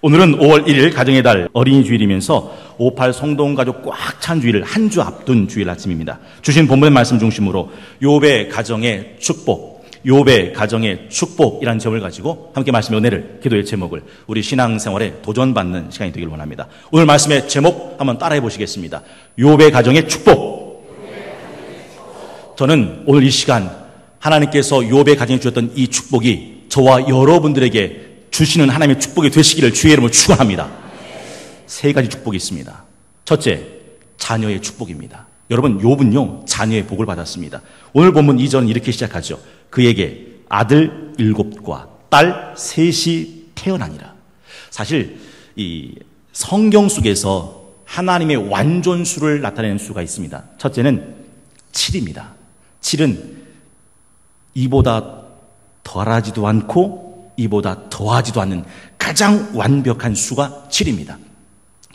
오늘은 5월 1일 가정의 달 어린이 주일이면서 58 성동 가족 꽉 찬 주일을 한 주 앞둔 주일 아침입니다. 주신 본문의 말씀 중심으로 욥의 가정의 축복, 욥의 가정의 축복이라는 제목을 가지고 함께 말씀의 은혜를, 기도의 제목을 우리 신앙생활에 도전받는 시간이 되길 원합니다. 오늘 말씀의 제목 한번 따라해 보시겠습니다. 욥의 가정의 축복. 저는 오늘 이 시간 하나님께서 욥의 가정에 주셨던 이 축복이 저와 여러분들에게 주시는 하나님의 축복이 되시기를 주의 이름으로 축원합니다. 세 가지 축복이 있습니다. 첫째, 자녀의 축복입니다. 여러분, 욥은요 자녀의 복을 받았습니다. 오늘 본문 2절은 이렇게 시작하죠. 그에게 아들 7과 딸 3이 태어나니라. 사실 이 성경 속에서 하나님의 완전수를 나타내는 수가 있습니다. 첫째는 7입니다. 7은 이보다 덜하지도 않고 이보다 더하지도 않는 가장 완벽한 수가 7입니다.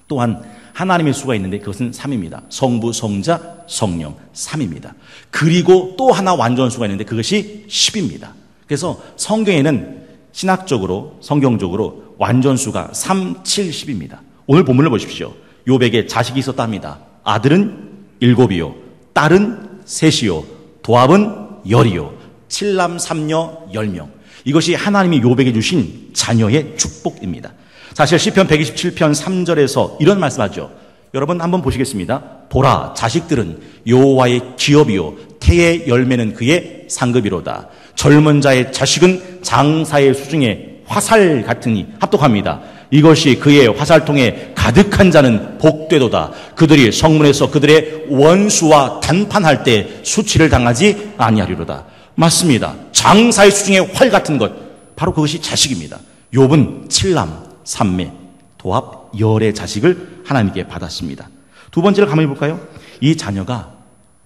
또한 하나님의 수가 있는데 그것은 3입니다. 성부, 성자, 성령 3입니다. 그리고 또 하나 완전한 수가 있는데 그것이 10입니다. 그래서 성경에는 신학적으로, 성경적으로 완전수가 3, 7, 10입니다. 오늘 본문을 보십시오. 욥에게 자식이 있었답니다. 아들은 7이요, 딸은 3이요, 도합은 10이요, 7남 3녀 10명. 이것이 하나님이 욥에게 주신 자녀의 축복입니다. 사실 시편 127편 3절에서 이런 말씀하죠. 여러분 한번 보시겠습니다. 보라, 자식들은 여호와의 기업이요 태의 열매는 그의 상급이로다. 젊은 자의 자식은 장사의 수중에 화살 같으니 합독합니다. 이것이 그의 화살통에 가득한 자는 복되도다. 그들이 성문에서 그들의 원수와 단판할 때 수치를 당하지 아니하리로다. 맞습니다. 장사의 수중에 활 같은 것, 바로 그것이 자식입니다. 욥은 7남 3매 도합 10의 자식을 하나님께 받았습니다. 두 번째를 가만히 볼까요? 이 자녀가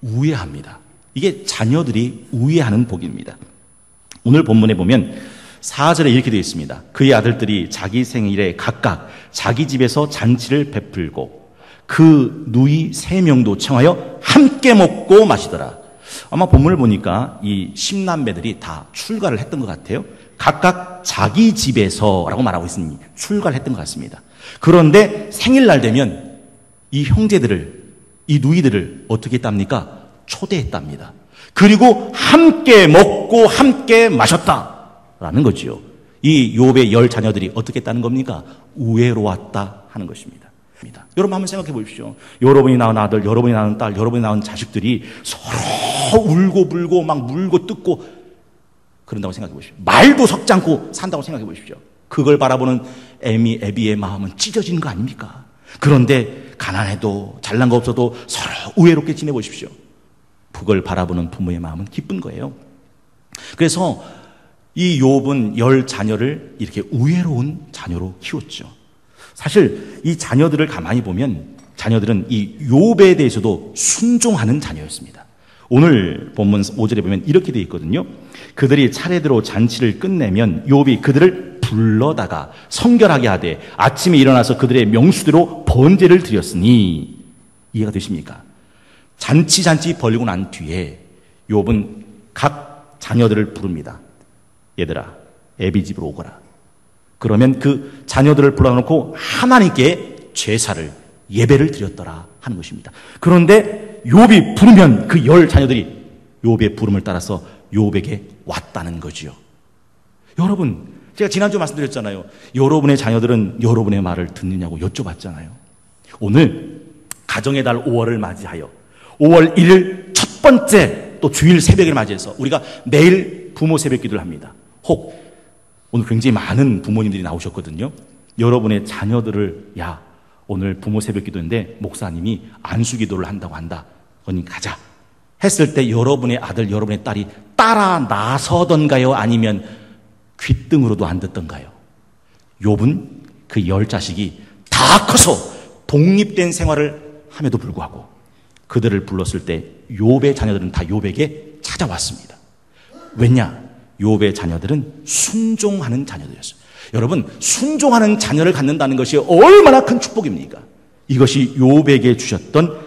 우애합니다. 이게 자녀들이 우애하는 복입니다. 오늘 본문에 보면 4절에 이렇게 되어 있습니다. 그의 아들들이 자기 생일에 각각 자기 집에서 잔치를 베풀고 그 누이 3명도 청하여 함께 먹고 마시더라. 아마 본문을 보니까 이 10남매들이 다 출가를 했던 것 같아요. 각각 자기 집에서라고 말하고 있으니 출가를 했던 것 같습니다. 그런데 생일날 되면 이 형제들을, 이 누이들을 어떻게 했답니까? 초대했답니다. 그리고 함께 먹고 함께 마셨다라는 거지요. 이 욥의 10 자녀들이 어떻게 했다는 겁니까? 우애로웠다 하는 것입니다. 여러분 한번 생각해 보십시오. 여러분이 낳은 아들, 여러분이 낳은 딸, 여러분이 낳은 자식들이 서로 울고 불고 막 물고 뜯고 그런다고 생각해 보십시오. 말도 섞지 않고 산다고 생각해 보십시오. 그걸 바라보는 애비의 마음은 찢어지는 거 아닙니까? 그런데 가난해도 잘난 거 없어도 서로 우애롭게 지내보십시오. 그걸 바라보는 부모의 마음은 기쁜 거예요. 그래서 이 욥은 10 자녀를 이렇게 우애로운 자녀로 키웠죠. 사실 이 자녀들을 가만히 보면 자녀들은 이 욥에 대해서도 순종하는 자녀였습니다. 오늘 본문 5절에 보면 이렇게 되어 있거든요. 그들이 차례대로 잔치를 끝내면 욥이 그들을 불러다가 성결하게 하되 아침에 일어나서 그들의 명수대로 번제를 드렸으니, 이해가 되십니까? 잔치 벌리고 난 뒤에 욥은 각 자녀들을 부릅니다. 얘들아, 애비 집으로 오거라. 그러면 그 자녀들을 불러놓고 하나님께 제사를, 예배를 드렸더라 하는 것입니다. 그런데 욥이 부르면 그 10 자녀들이 욥의 부름을 따라서 욥에게 왔다는 거지요. 여러분, 제가 지난주 말씀드렸잖아요. 여러분의 자녀들은 여러분의 말을 듣느냐고 여쭤봤잖아요. 오늘 가정의 달 5월을 맞이하여 5월 1일 첫 번째 또 주일 새벽을 맞이해서 우리가 매일 부모 새벽 기도를 합니다. 혹 오늘 굉장히 많은 부모님들이 나오셨거든요. 여러분의 자녀들을, 야, 오늘 부모 새벽 기도인데 목사님이 안수 기도를 한다고 한다. 언니 가자. 했을 때 여러분의 아들, 여러분의 딸이 따라 나서던가요? 아니면 귓등으로도 안 듣던가요? 욥은 그 10 자식이 다 커서 독립된 생활을 함에도 불구하고 그들을 불렀을 때 욥의 자녀들은 다 욥에게 찾아왔습니다. 왜냐? 욥의 자녀들은 순종하는 자녀들이었어요. 여러분, 순종하는 자녀를 갖는다는 것이 얼마나 큰 축복입니까? 이것이 욥에게 주셨던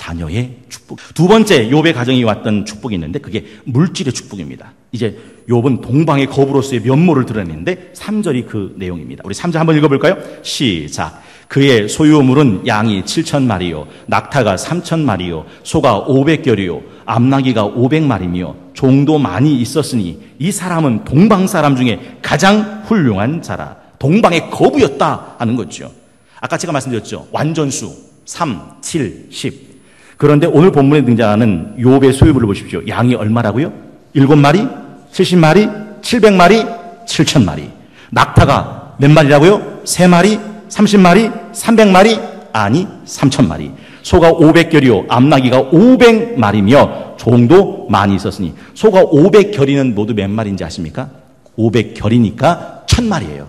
자녀의 축복. 두 번째 욥의 가정이 왔던 축복이 있는데 그게 물질의 축복입니다. 이제 욥은 동방의 거부로서의 면모를 드러냈는데 3절이 그 내용입니다. 우리 3절 한번 읽어볼까요? 시작. 그의 소유물은 양이 7,000마리요 낙타가 3,000마리요 소가 500결이요 암나귀가 500마리며 종도 많이 있었으니 이 사람은 동방 사람 중에 가장 훌륭한 자라. 동방의 거부였다 하는 거죠. 아까 제가 말씀드렸죠. 완전수 3, 7, 10. 그런데 오늘 본문에 등장하는 욥의 소유물을 보십시오. 양이 얼마라고요? 7마리, 70마리, 700마리, 7,000마리. 낙타가 몇 마리라고요? 3마리, 30마리, 300마리, 아니 3,000마리. 소가 500결이요 암나귀가 500마리며 종도 많이 있었으니. 소가 500결이는 모두 몇 마리인지 아십니까? 500결이니까 1,000마리예요.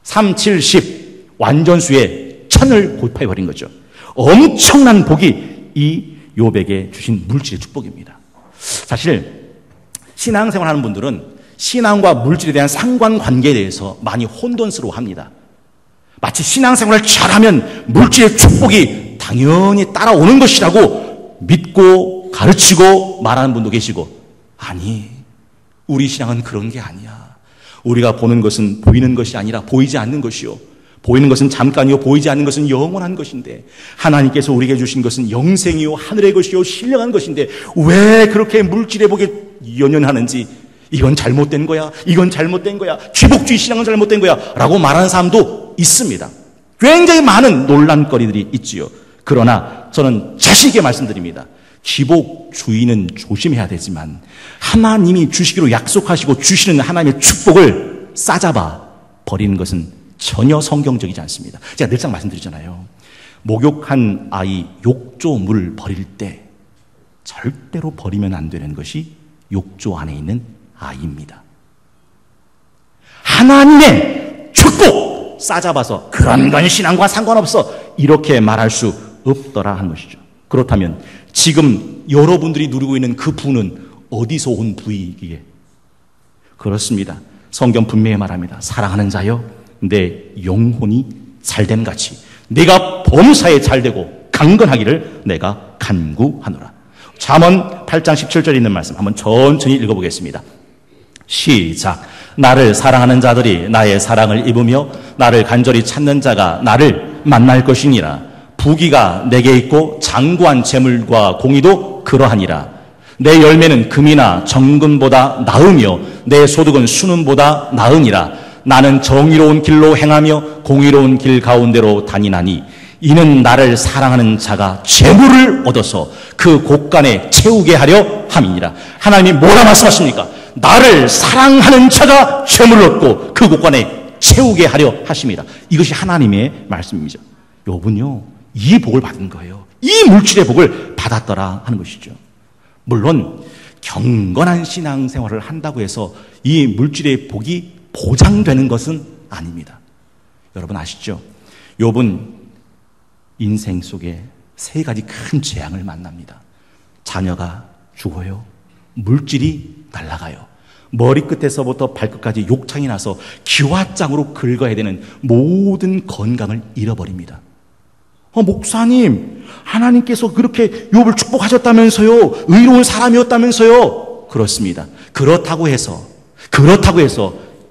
3, 7, 10 완전수에 1,000을 곱해버린 거죠. 엄청난 복이 이 욥에게 주신 물질의 축복입니다. 사실 신앙생활하는 분들은 신앙과 물질에 대한 상관관계에 대해서 많이 혼돈스러워합니다. 마치 신앙생활을 잘하면 물질의 축복이 당연히 따라오는 것이라고 믿고 가르치고 말하는 분도 계시고, 아니, 우리 신앙은 그런 게 아니야. 우리가 보는 것은 보이는 것이 아니라 보이지 않는 것이요, 보이는 것은 잠깐이요 보이지 않는 것은 영원한 것인데, 하나님께서 우리에게 주신 것은 영생이요 하늘의 것이요 신령한 것인데 왜 그렇게 물질의 복에 연연하는지, 이건 잘못된 거야, 이건 잘못된 거야, 귀복주의 신앙은 잘못된 거야 라고 말하는 사람도 있습니다. 굉장히 많은 논란거리들이 있지요. 그러나 저는 자신있게 말씀드립니다. 귀복주의는 조심해야 되지만 하나님이 주시기로 약속하시고 주시는 하나님의 축복을 싸잡아 버리는 것은 전혀 성경적이지 않습니다. 제가 늘상 말씀드리잖아요. 목욕한 아이 욕조물 버릴 때 절대로 버리면 안 되는 것이 욕조 안에 있는 아이입니다. 하나님의 축복 싸잡아서 그런 건 신앙과 상관없어 이렇게 말할 수 없더라 하는 것이죠. 그렇다면 지금 여러분들이 누리고 있는 그 부는 어디서 온 부이기에? 그렇습니다. 성경 분명히 말합니다. 사랑하는 자여, 내 영혼이 잘됨 같이 내가 범사에 잘되고 강건하기를 내가 간구하노라. 잠언 8장 17절에 있는 말씀 한번 천천히 읽어보겠습니다. 시작. 나를 사랑하는 자들이 나의 사랑을 입으며 나를 간절히 찾는 자가 나를 만날 것이니라. 부귀가 내게 있고 장구한 재물과 공의도 그러하니라. 내 열매는 금이나 정금보다 나으며 내 소득은 순음보다 나으니라. 나는 정의로운 길로 행하며 공의로운 길 가운데로 다니나니 이는 나를 사랑하는 자가 재물을 얻어서 그 곳간에 채우게 하려 함이니라. 하나님이 뭐라 말씀하십니까? 나를 사랑하는 자가 재물을 얻고 그 곳간에 채우게 하려 하심이라. 이것이 하나님의 말씀이죠. 욥은요, 이 복을 받은 거예요. 이 물질의 복을 받았더라 하는 것이죠. 물론 경건한 신앙생활을 한다고 해서 이 물질의 복이 보장되는 것은 아닙니다. 여러분 아시죠? 욥은 인생 속에 세 가지 큰 재앙을 만납니다. 자녀가 죽어요. 물질이 날아가요. 머리끝에서부터 발끝까지 욕창이 나서 기와장으로 긁어야 되는 모든 건강을 잃어버립니다. 목사님, 하나님께서 그렇게 욥을 축복하셨다면서요. 의로운 사람이었다면서요. 그렇습니다. 그렇다고 해서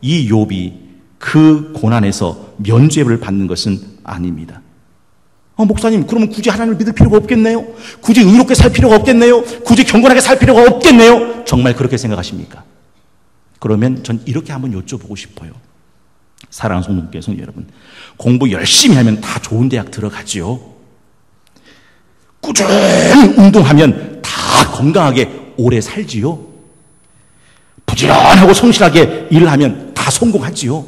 이 욥이 그 고난에서 면죄를 받는 것은 아닙니다. 목사님, 그러면 굳이 하나님을 믿을 필요가 없겠네요? 굳이 의롭게 살 필요가 없겠네요? 굳이 경건하게 살 필요가 없겠네요? 정말 그렇게 생각하십니까? 그러면 전 이렇게 한번 여쭤보고 싶어요. 사랑하는 성도님께, 성도 여러분, 공부 열심히 하면 다 좋은 대학 들어가지요. 꾸준히 운동하면 다 건강하게 오래 살지요. 부지런하고 성실하게 일을 하면 다 성공하지요.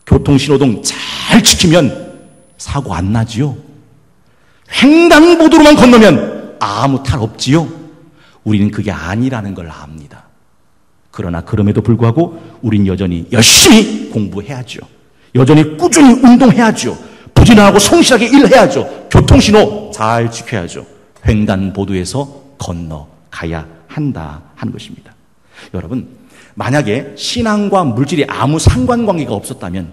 교통신호등 잘 지키면 사고 안 나지요. 횡단보도로만 건너면 아무 탈 없지요. 우리는 그게 아니라는 걸 압니다. 그러나 그럼에도 불구하고 우린 여전히 열심히 공부해야죠. 여전히 꾸준히 운동해야죠. 부지런하고 성실하게 일해야죠. 교통신호 잘 지켜야죠. 횡단보도에서 건너가야 한다 하는 것입니다. 여러분, 만약에 신앙과 물질이 아무 상관관계가 없었다면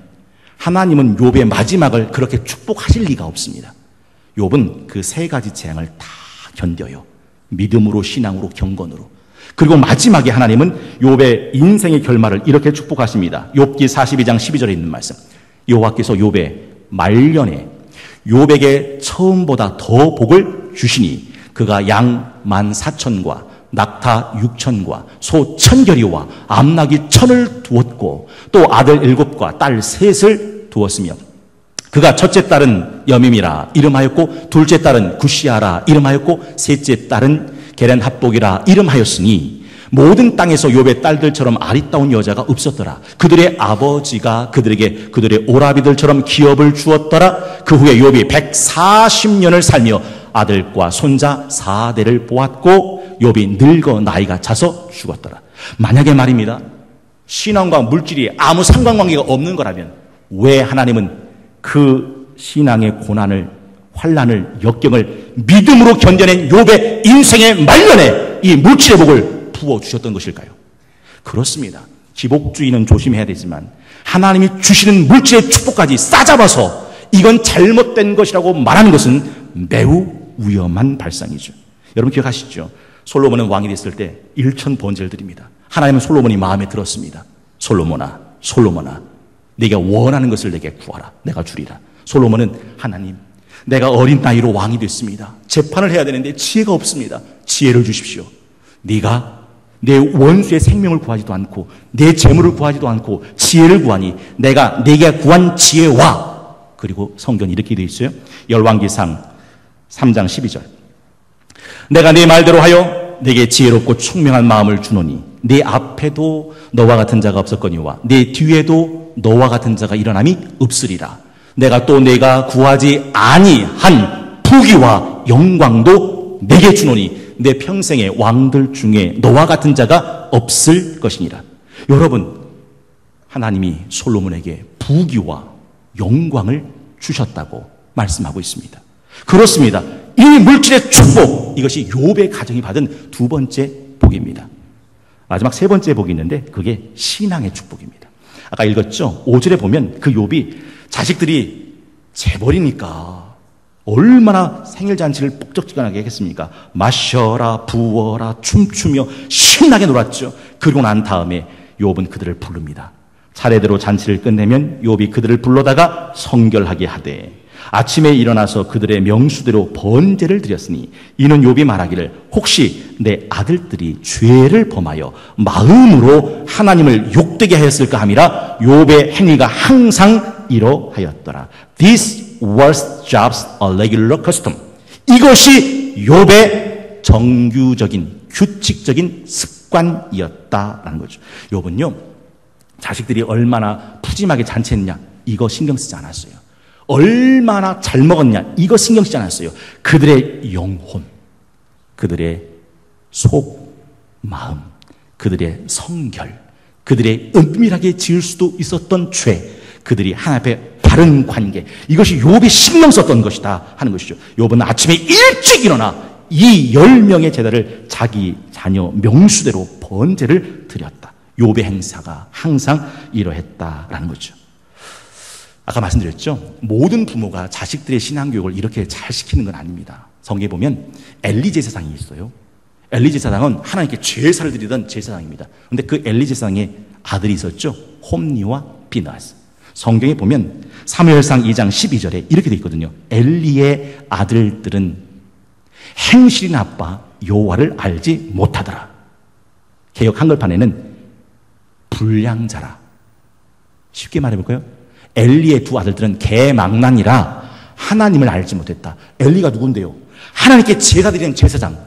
하나님은 욥의 마지막을 그렇게 축복하실 리가 없습니다. 욥은 그 세 가지 재앙을 다 견뎌요. 믿음으로, 신앙으로, 경건으로. 그리고 마지막에 하나님은 욥의 인생의 결말을 이렇게 축복하십니다. 욥기 42장 12절에 있는 말씀. 여호와께서 욥의 말년에 욥에게 처음보다 더 복을 주시니 그가 양 14,000과 낙타 6,000과 소 1,000결이와 암나귀 1,000을 두었고 또 아들 7과 딸 3을 두었으며 그가 첫째 딸은 여밈이라 이름하였고 둘째 딸은 구시아라 이름하였고 셋째 딸은 게렌합복이라 이름하였으니 모든 땅에서 욥의 딸들처럼 아리따운 여자가 없었더라. 그들의 아버지가 그들에게 그들의 오라비들처럼 기업을 주었더라. 그 후에 욥이 140년을 살며 아들과 손자 4대를 보았고 욥이 늙어 나이가 차서 죽었더라. 만약에 말입니다, 신앙과 물질이 아무 상관관계가 없는 거라면 왜 하나님은 그 신앙의 고난을, 환난을, 역경을 믿음으로 견뎌낸 욥의 인생의 말년에 이 물질의 복을 부어주셨던 것일까요? 그렇습니다. 기복주의는 조심해야 되지만 하나님이 주시는 물질의 축복까지 싸잡아서 이건 잘못된 것이라고 말하는 것은 매우 위험한 발상이죠. 여러분 기억하시죠? 솔로몬은 왕이 됐을 때 1,000번제를 드립니다. 하나님은 솔로몬이 마음에 들었습니다. 솔로몬아 네가 원하는 것을 내게 구하라. 내가 주리라. 솔로몬은 하나님, 내가 어린 나이로 왕이 됐습니다. 재판을 해야 되는데 지혜가 없습니다. 지혜를 주십시오. 네가 내 원수의 생명을 구하지도 않고 내 재물을 구하지도 않고 지혜를 구하니 내가 네게 구한 지혜와, 그리고 성경이 이렇게 되어 있어요. 열왕기상 3장 12절. 내가 네 말대로 하여 네게 지혜롭고 총명한 마음을 주노니 네 앞에도 너와 같은 자가 없었거니와 네 뒤에도 너와 같은 자가 일어남이 없으리라. 내가 또 네가 구하지 아니한 부귀와 영광도 내게 주노니 내 평생의 왕들 중에 너와 같은 자가 없을 것이니라. 여러분, 하나님이 솔로몬에게 부귀와 영광을 주셨다고 말씀하고 있습니다. 그렇습니다. 이 물질의 축복, 이것이 욥의 가정이 받은 두 번째 복입니다. 마지막 세 번째 복이 있는데 그게 신앙의 축복입니다. 아까 읽었죠? 5절에 보면 그 욥이 자식들이 재벌이니까 얼마나 생일잔치를 뻑적지근하게 했겠습니까? 마셔라, 부어라, 춤추며 신나게 놀았죠. 그러고 난 다음에 욥은 그들을 부릅니다. 차례대로 잔치를 끝내면 욥이 그들을 불러다가 성결하게 하되 아침에 일어나서 그들의 명수대로 번제를 드렸으니 이는 욥이 말하기를 혹시 내 아들들이 죄를 범하여 마음으로 하나님을 욕되게 하였을까 함이라. 욥의 행위가 항상 이러하였더라. This was just a regular custom. 이것이 욥의 정규적인 규칙적인 습관이었다라는 거죠. 욥은요, 자식들이 얼마나 푸짐하게 잔치했냐 이거 신경 쓰지 않았어요. 얼마나 잘 먹었냐 이거 신경 쓰지 않았어요. 그들의 영혼, 그들의 속, 마음, 그들의 성결, 그들의 은밀하게 지을 수도 있었던 죄, 그들이 하나님 앞에 바른 관계, 이것이 욥이 신경 썼던 것이다 하는 것이죠. 욥은 아침에 일찍 일어나 이 10명의 제자를 자기 자녀 명수대로 번제를 드렸다. 욥의 행사가 항상 이러했다라는 거죠. 아까 말씀드렸죠? 모든 부모가 자식들의 신앙교육을 이렇게 잘 시키는 건 아닙니다. 성경에 보면 엘리 제사장이 있어요. 엘리 제사장은 하나님께 제사를 드리던 제사장입니다. 그런데 그 엘리 제사장의 아들이 있었죠? 홈니와 비나스. 성경에 보면 사무엘상 2장 12절에 이렇게 되어 있거든요. 엘리의 아들들은 행실이 나빠 여호와를 알지 못하더라. 개역 한글판에는 불량자라. 쉽게 말해볼까요? 엘리의 두 아들들은 개망난이라 하나님을 알지 못했다. 엘리가 누군데요? 하나님께 제사 드리는 제사장.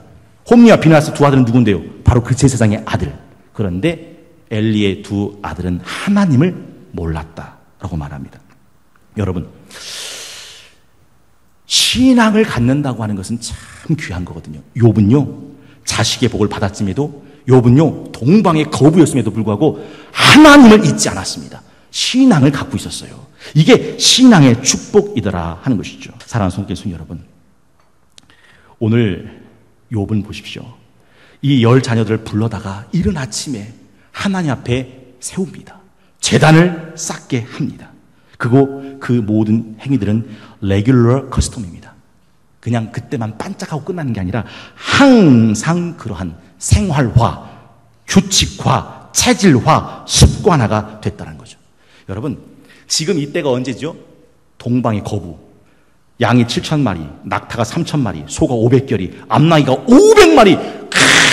홈니와 비나스 두 아들은 누군데요? 바로 그 제사장의 아들. 그런데 엘리의 두 아들은 하나님을 몰랐다라고 말합니다. 여러분, 신앙을 갖는다고 하는 것은 참 귀한 거거든요. 욥은요, 자식의 복을 받았음에도, 욥은요, 동방의 거부였음에도 불구하고 하나님을 잊지 않았습니다. 신앙을 갖고 있었어요. 이게 신앙의 축복이더라 하는 것이죠. 사랑하는 성도님 여러분, 오늘 욥은 보십시오. 이 10 자녀들을 불러다가 이른 아침에 하나님 앞에 세웁니다. 제단을 쌓게 합니다. 그리고 그 모든 행위들은 레귤러 커스텀입니다. 그냥 그때만 반짝하고 끝나는 게 아니라 항상 그러한 생활화, 규칙화, 체질화, 습관화가 됐다는 거죠. 여러분, 지금 이때가 언제죠? 동방의 거부. 양이 7,000마리, 낙타가 3,000마리, 소가 500결이, 암나기가 500마리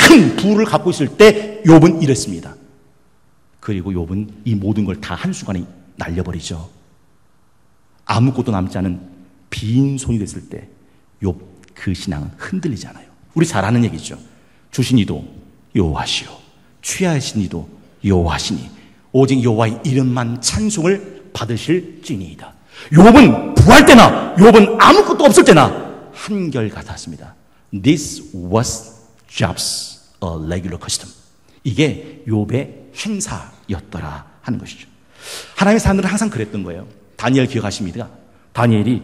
큰 부를 갖고 있을 때 욥은 이랬습니다. 그리고 욥은 이 모든 걸 다 한순간에 날려버리죠. 아무것도 남지 않은 빈손이 됐을 때 욥 그 신앙은 흔들리지 않아요. 우리 잘 아는 얘기죠. 주신 이도 여호와시오, 취하신 이도 여호와시니 오직 여호와의 이름만 찬송을 받으실 지니이다. 욥은 부할 때나 욥은 아무것도 없을 때나 한결같았습니다. This was Job's a regular custom. 이게 욥의 행사였더라 하는 것이죠. 하나님의 사람들은 항상 그랬던 거예요. 다니엘 기억하십니까? 다니엘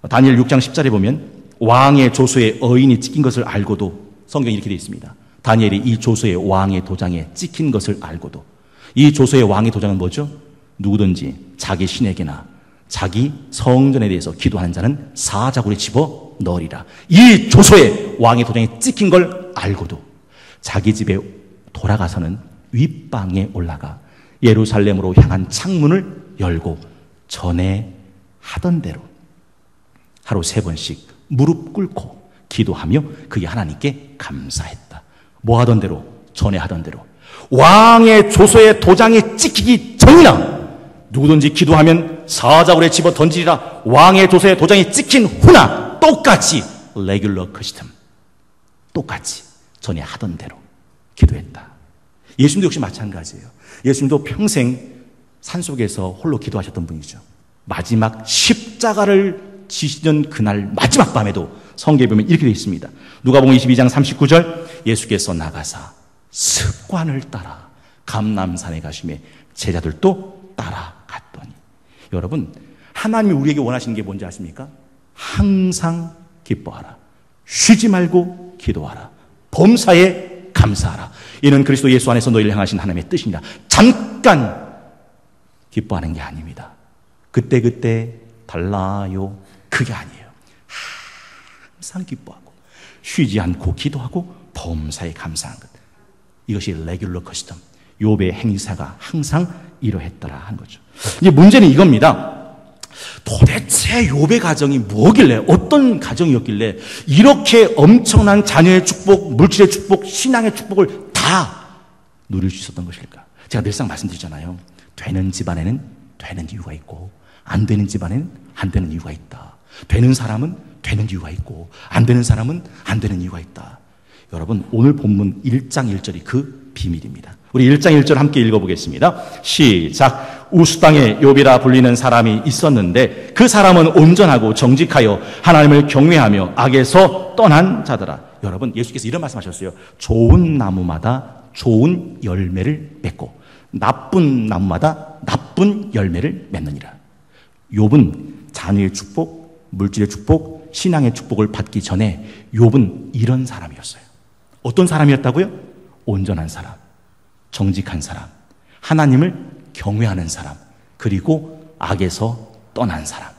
6장 10절에 보면 왕의 조서에 어인이 찍힌 것을 알고도, 성경에 이렇게 되어 있습니다. 다니엘이 이 조서에 왕의 도장에 찍힌 것을 알고도, 이 조서의 왕의 도장은 뭐죠? 누구든지 자기 신에게나 자기 성전에 대해서 기도하는 자는 사자굴에 집어 넣으리라. 이 조서에 왕의 도장에 찍힌 걸 알고도 자기 집에 돌아가서는 윗방에 올라가 예루살렘으로 향한 창문을 열고 전에 하던 대로 하루 3번씩 무릎 꿇고 기도하며 그게 하나님께 감사했다. 뭐 하던 대로? 전에 하던 대로. 왕의 조서에 도장이 찍히기 전이나 누구든지 기도하면 사자굴에 집어 던지리라. 왕의 조서에 도장이 찍힌 후나 똑같이 레귤러 커스텀, 똑같이 전에 하던 대로 기도했다. 예수님도 역시 마찬가지예요. 예수님도 평생 산속에서 홀로 기도하셨던 분이죠. 마지막 십자가를 지시던 그날 마지막 밤에도 성경에 보면 이렇게 되어 있습니다. 누가복음 22장 39절, 예수께서 나가사 습관을 따라 감람산에 가시매 제자들도 따라갔더니. 여러분, 하나님이 우리에게 원하시는 게 뭔지 아십니까? 항상 기뻐하라, 쉬지 말고 기도하라, 범사에 감사하라. 이는 그리스도 예수 안에서 너희를 향하신 하나님의 뜻이니라. 잠깐 기뻐하는 게 아닙니다. 그때그때 달라요. 그게 아니에요. 항상 기뻐하고 쉬지 않고 기도하고 범사에 감사한 것. 이것이 레귤러 커스텀, 욥의 행사가 항상 이러했더라 하는 거죠. 이제 문제는 이겁니다. 도대체 욥의 가정이 뭐길래, 어떤 가정이었길래 이렇게 엄청난 자녀의 축복, 물질의 축복, 신앙의 축복을 다 누릴 수 있었던 것일까? 제가 늘상 말씀드리잖아요. 되는 집안에는 되는 이유가 있고 안 되는 집안에는 안 되는 이유가 있다. 되는 사람은 되는 이유가 있고 안 되는 사람은 안 되는 이유가 있다. 여러분, 오늘 본문 1장 1절이 그 비밀입니다. 우리 1장 1절 함께 읽어보겠습니다. 시작. 우스 땅에 욥이라 불리는 사람이 있었는데 그 사람은 온전하고 정직하여 하나님을 경외하며 악에서 떠난 자더라. 여러분, 예수께서 이런 말씀하셨어요. 좋은 나무마다 좋은 열매를 맺고 나쁜 나무마다 나쁜 열매를 맺느니라. 욥은 자녀의 축복, 물질의 축복, 신앙의 축복을 받기 전에 욥은 이런 사람이었어요. 어떤 사람이었다고요? 온전한 사람, 정직한 사람, 하나님을 경외하는 사람, 그리고 악에서 떠난 사람.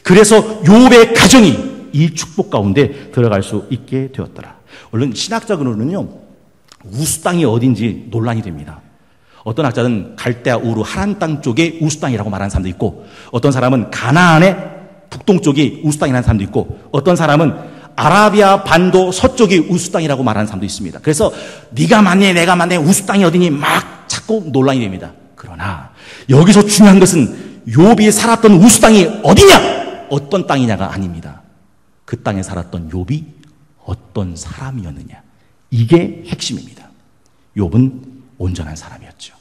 그래서 욥의 가정이 이 축복 가운데 들어갈 수 있게 되었더라. 물론 신학적으로는요, 우스 땅이 어딘지 논란이 됩니다. 어떤 학자는 갈대아 우르 하란 땅 쪽에 우스 땅이라고 말하는 사람도 있고, 어떤 사람은 가나안의 북동쪽이 우스 땅이라는 사람도 있고, 어떤 사람은 아라비아 반도 서쪽이 우스 땅이라고 말하는 사람도 있습니다. 그래서 네가 맞네 내가 맞네 우스 땅이 어디니 막 자꾸 논란이 됩니다. 그러나 여기서 중요한 것은 욥이 살았던 우스 땅이 어디냐, 어떤 땅이냐가 아닙니다. 그 땅에 살았던 욥이 어떤 사람이었느냐, 이게 핵심입니다. 욥은 온전한 사람이었죠.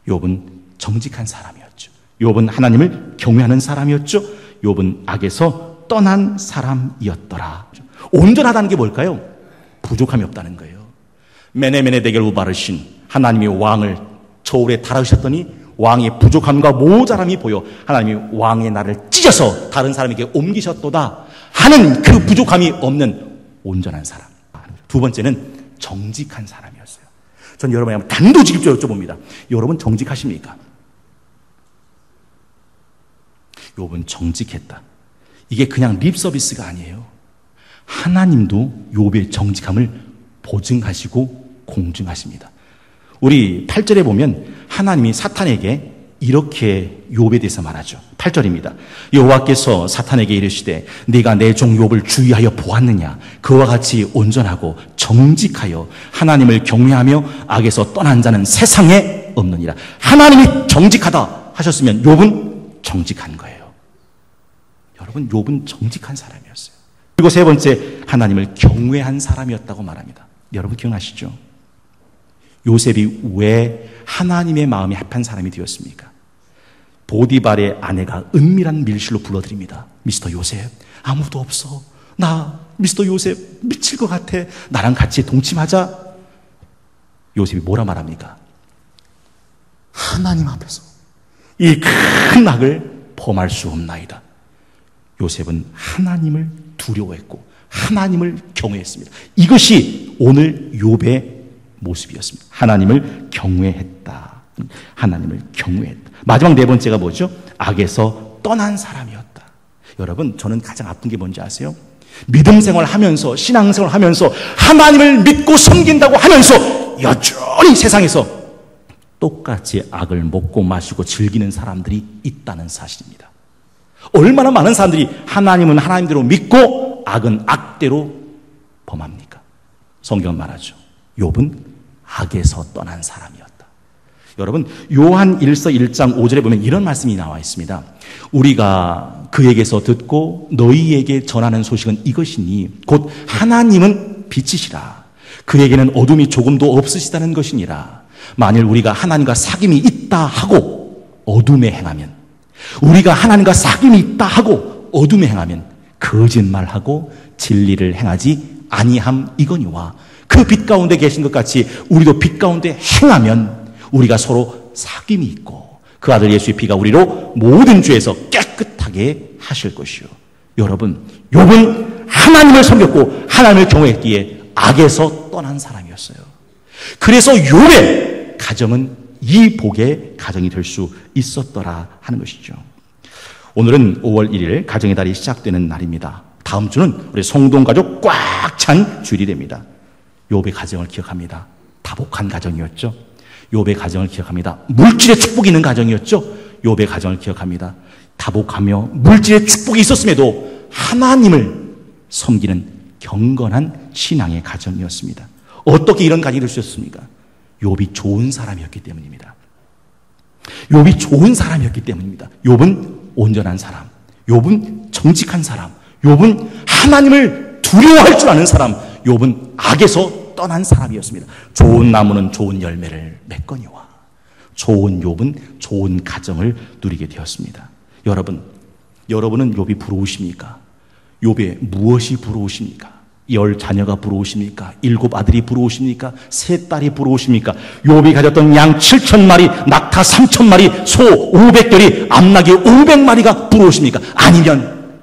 욥은 정직한 사람이었죠. 욥은 하나님을 경외하는 사람이었죠. 욥은 악에서 떠난 사람이었더라. 온전하다는 게 뭘까요? 부족함이 없다는 거예요. 메네메네 대결 우바르신 하나님이 왕을 저울에 달아주셨더니 왕의 부족함과 모자람이 보여 하나님이 왕의 날을 찢어서 다른 사람에게 옮기셨도다 하는 그 부족함이 없는 온전한 사람. 두 번째는 정직한 사람이었어요. 전 여러분에게 단도직입적으로 여쭤봅니다. 여러분 정직하십니까? 욥은 정직했다. 이게 그냥 립 서비스가 아니에요. 하나님도 욥의 정직함을 보증하시고 공증하십니다. 우리 8절에 보면 하나님이 사탄에게 이렇게 욥에 대해서 말하죠. 8절입니다. 여호와께서 사탄에게 이르시되 네가 내 종 욥을 주의하여 보았느냐? 그와 같이 온전하고 정직하여 하나님을 경외하며 악에서 떠난 자는 세상에 없느니라. 하나님이 정직하다 하셨으면 욥은 정직한 거예요. 여러분, 욥은 정직한 사람이었어요. 그리고 세 번째, 하나님을 경외한 사람이었다고 말합니다. 여러분 기억나시죠? 요셉이 왜 하나님의 마음에 합한 사람이 되었습니까? 보디발의 아내가 은밀한 밀실로 불러드립니다. 미스터 요셉, 아무도 없어. 나 미스터 요셉 미칠 것 같아. 나랑 같이 동침하자. 요셉이 뭐라 말합니까? 하나님 앞에서 이 큰 악을 범할 수 없나이다. 요셉은 하나님을 두려워했고 하나님을 경외했습니다. 이것이 오늘 욥의 모습이었습니다. 하나님을 경외했다. 하나님을 경외했다. 마지막 네 번째가 뭐죠? 악에서 떠난 사람이었다. 여러분, 저는 가장 아픈 게 뭔지 아세요? 믿음 생활하면서, 신앙생활 하면서 하나님을 믿고 섬긴다고 하면서 여전히 세상에서 똑같이 악을 먹고 마시고 즐기는 사람들이 있다는 사실입니다. 얼마나 많은 사람들이 하나님은 하나님대로 믿고 악은 악대로 범합니까? 성경은 말하죠. 욥은 악에서 떠난 사람이었다. 여러분, 요한 1서 1장 5절에 보면 이런 말씀이 나와 있습니다. 우리가 그에게서 듣고 너희에게 전하는 소식은 이것이니 곧 하나님은 빛이시라. 그에게는 어둠이 조금도 없으시다는 것이니라. 만일 우리가 하나님과 사귐이 있다 하고 어둠에 행하면, 우리가 하나님과 사귐이 있다 하고 어둠에 행하면 거짓말하고 진리를 행하지 아니함 이거니와 그 빛 가운데 계신 것 같이 우리도 빛 가운데 행하면 우리가 서로 사귐이 있고 그 아들 예수의 피가 우리로 모든 죄에서 깨끗하게 하실 것이요. 여러분, 욥은 하나님을 섬겼고 하나님을 경외했기에 악에서 떠난 사람이었어요. 그래서 욥의 가정은 이 복의 가정이 될 수 있었더라 하는 것이죠. 오늘은 5월 1일 가정의 달이 시작되는 날입니다. 다음 주는 우리 성동 가족 꽉 찬 주일이 됩니다. 욥의 가정을 기억합니다. 다복한 가정이었죠. 욥의 가정을 기억합니다. 물질의 축복이 있는 가정이었죠. 욥의 가정을 기억합니다. 다복하며 물질의 축복이 있었음에도 하나님을 섬기는 경건한 신앙의 가정이었습니다. 어떻게 이런 가정이 될 수 있었습니까? 욥이 좋은 사람이었기 때문입니다. 욥이 좋은 사람이었기 때문입니다. 욥은 온전한 사람, 욥은 정직한 사람, 욥은 하나님을 두려워할 줄 아는 사람, 욥은 악에서 떠난 사람이었습니다. 좋은 나무는 좋은 열매를 맺거니와 좋은 욥은 좋은 가정을 누리게 되었습니다. 여러분은 욥이 부러우십니까? 욥의 무엇이 부러우십니까? 10 자녀가 부러우십니까? 7 아들이 부러우십니까? 3 딸이 부러우십니까? 욥이 가졌던 양 7,000마리, 낙타 3,000마리, 소 500결이, 암나귀 500마리가 부러우십니까? 아니면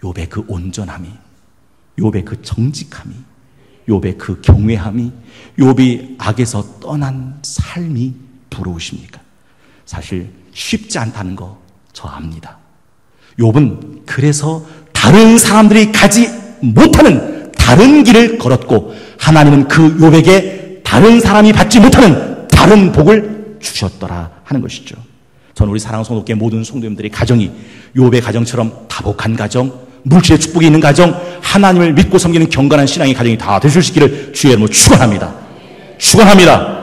욥의 그 온전함이, 욥의 그 정직함이, 욥의 그 경외함이, 욥이 악에서 떠난 삶이 부러우십니까? 사실 쉽지 않다는 거 저 압니다. 욥은 그래서 다른 사람들이 가지 못하는 다른 길을 걸었고 하나님은 그 욥에게 다른 사람이 받지 못하는 다른 복을 주셨더라 하는 것이죠. 저는 우리 사랑하는 성도께 모든 성도님들의 가정이 욥의 가정처럼 다복한 가정, 물질의 축복이 있는 가정, 하나님을 믿고 섬기는 경건한 신앙의 가정이 다 되실 수 있기를 주의 이름으로 축원합니다. 축원합니다.